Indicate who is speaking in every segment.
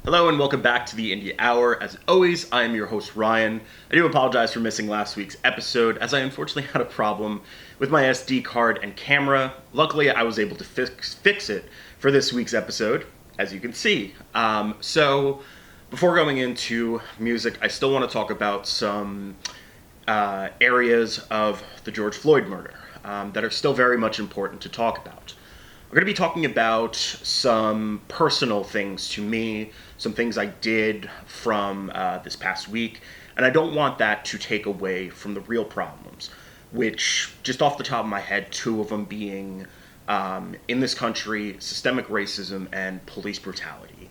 Speaker 1: Hello and welcome back to the Indie Hour. As always, I am your host Ryan. I do apologize for missing last week's episode as I unfortunately had a problem with my SD card and camera. Luckily, I was able to fix it for this week's episode, as you can see. So before going into music, I still want to talk about some areas of the George Floyd murder that are still very much important to talk about. We're going to be talking about some personal things to me, some things I did from this past week, and I don't want that to take away from the real problems, which, just off the top of my head, two of them being, in this country, systemic racism and police brutality.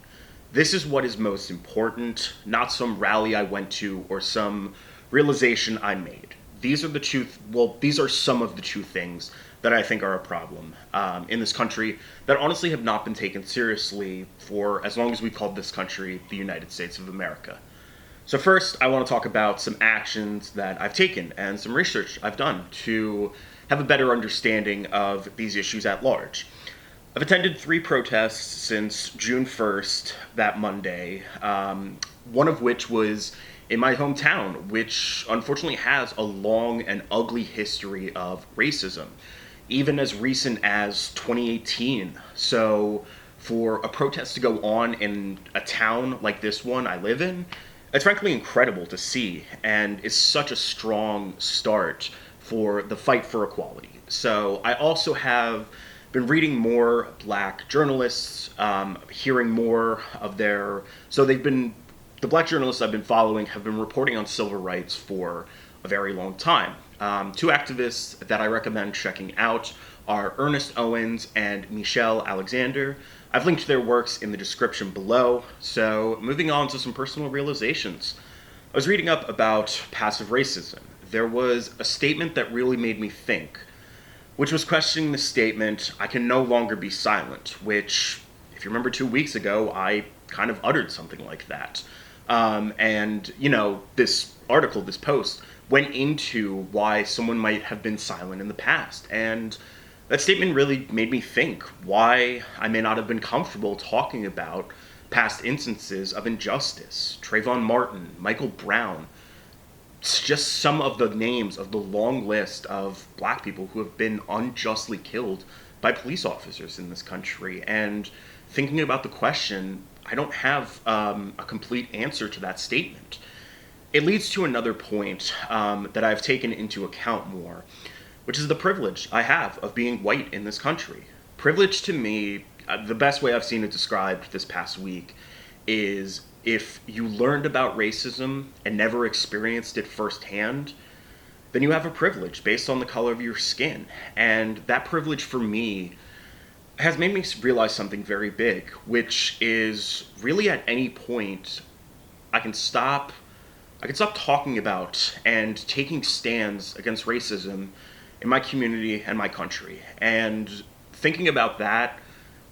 Speaker 1: This is what is most important, not some rally I went to or some realization I made. These are some of the two things that I think are a problem in this country that honestly have not been taken seriously for as long as we've called this country the United States of America. So first, I want to talk about some actions that I've taken and some research I've done to have a better understanding of these issues at large. I've attended 3 protests since June 1st, that Monday, one of which was in my hometown, which unfortunately has a long and ugly history of racism, even as recent as 2018. So for a protest to go on in a town like this one I live in, it's frankly incredible to see, and is such a strong start for the fight for equality. So I also have been reading more black journalists, hearing more of the black journalists I've been following have been reporting on civil rights for a very long time. 2 activists that I recommend checking out are Ernest Owens and Michelle Alexander. I've linked their works in the description below. So moving on to some personal realizations. I was reading up about passive racism. There was a statement that really made me think, which was questioning the statement, "I can no longer be silent," which, if you remember 2 weeks ago, I kind of uttered something like that. This article, this post, went into why someone might have been silent in the past. And that statement really made me think why I may not have been comfortable talking about past instances of injustice. Trayvon Martin, Michael Brown, it's just some of the names of the long list of black people who have been unjustly killed by police officers in this country. And thinking about the question, I don't have a complete answer to that statement. It leads to another point that I've taken into account more, which is the privilege I have of being white in this country. Privilege to me, the best way I've seen it described this past week is if you learned about racism and never experienced it firsthand, then you have a privilege based on the color of your skin. And that privilege for me has made me realize something very big, which is really at any point I can stop talking about and taking stands against racism in my community and my country. And thinking about that,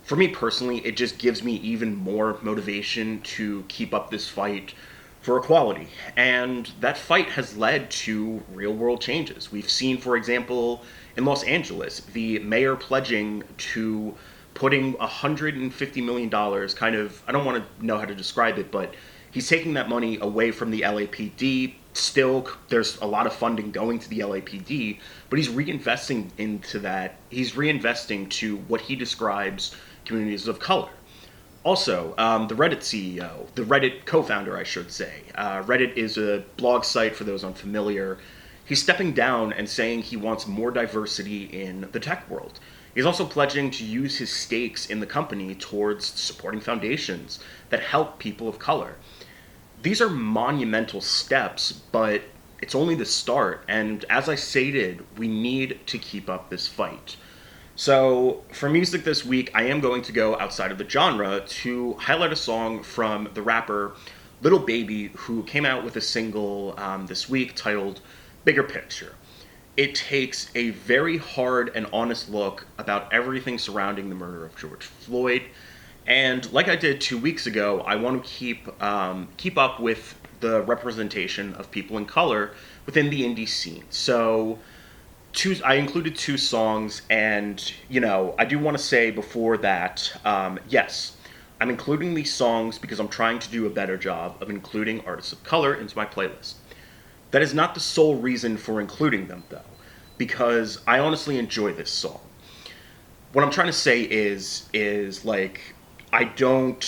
Speaker 1: for me personally, it just gives me even more motivation to keep up this fight for equality. And that fight has led to real world changes. We've seen, for example, in Los Angeles, the mayor pledging to putting $150 million, I don't want to know how to describe it, but he's taking that money away from the LAPD. Still, there's a lot of funding going to the LAPD, but he's reinvesting into that. He's reinvesting to what he describes communities of color. Also, the Reddit CEO, the Reddit co-founder, I should say. Reddit is a blog site for those unfamiliar. He's stepping down and saying he wants more diversity in the tech world. He's also pledging to use his stakes in the company towards supporting foundations that help people of color. These are monumental steps, but it's only the start. And as I stated, we need to keep up this fight. So for music this week, I am going to go outside of the genre to highlight a song from the rapper Lil Baby, who came out with a single this week titled Bigger Picture. It takes a very hard and honest look about everything surrounding the murder of George Floyd. And like I did 2 weeks ago, I want to keep up with the representation of people in color within the indie scene. So I included 2 songs, and I do want to say before that, yes, I'm including these songs because I'm trying to do a better job of including artists of color into my playlist. That is not the sole reason for including them, though, because I honestly enjoy this song. What I'm trying to say is like I don't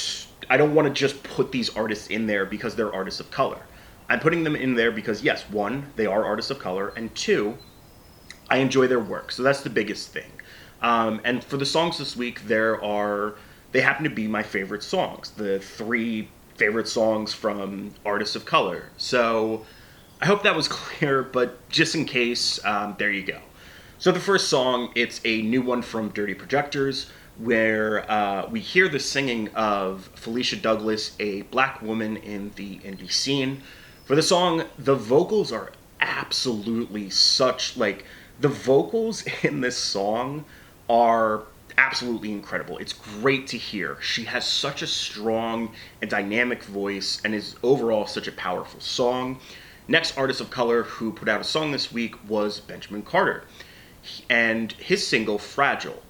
Speaker 1: want to just put these artists in there because they're artists of color. I'm putting them in there because yes, one, they are artists of color, and two, I enjoy their work. So that's the biggest thing. And for the songs this week, they happen to be my favorite songs. The three favorite songs from artists of color. So I hope that was clear, but just in case, there you go. So the first song, it's a new one from Dirty Projectors, where we hear the singing of Felicia Douglas, a black woman in the indie scene. For the song, the vocals are absolutely the vocals in this song are absolutely incredible. It's great to hear. She has such a strong and dynamic voice and is overall such a powerful song. Next artist of color who put out a song this week was Benjamin Carter and his single Fragile.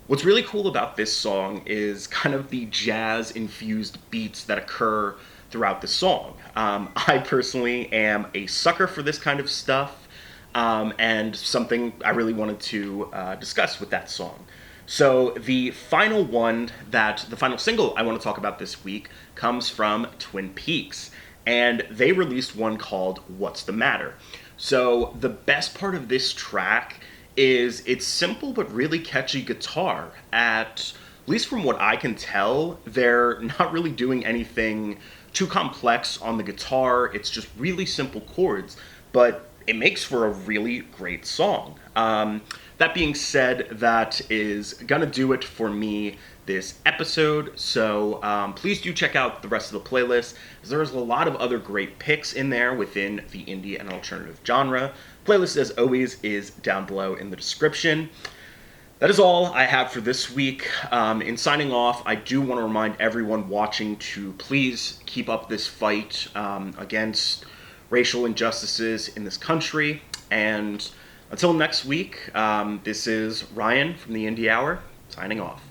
Speaker 1: What's really cool about this song is kind of the jazz infused beats that occur throughout the song. I personally am a sucker for this kind of stuff, and something I really wanted to discuss with that song. So the final single I want to talk about this week comes from Twin Peaks, and they released one called What's the Matter. So the best part of this track is it's simple but really catchy guitar. At least from what I can tell, they're not really doing anything too complex on the guitar. It's just really simple chords, but it makes for a really great song. That being said, that is gonna do it for me this episode. So please do check out the rest of the playlist, as there's a lot of other great picks in there within the indie and alternative genre. Playlist, as always, is down below in the description. That is all I have for this week. In signing off, I do want to remind everyone watching to please keep up this fight against racial injustices in this country. And until next week, this is Ryan from the Indie Hour, signing off.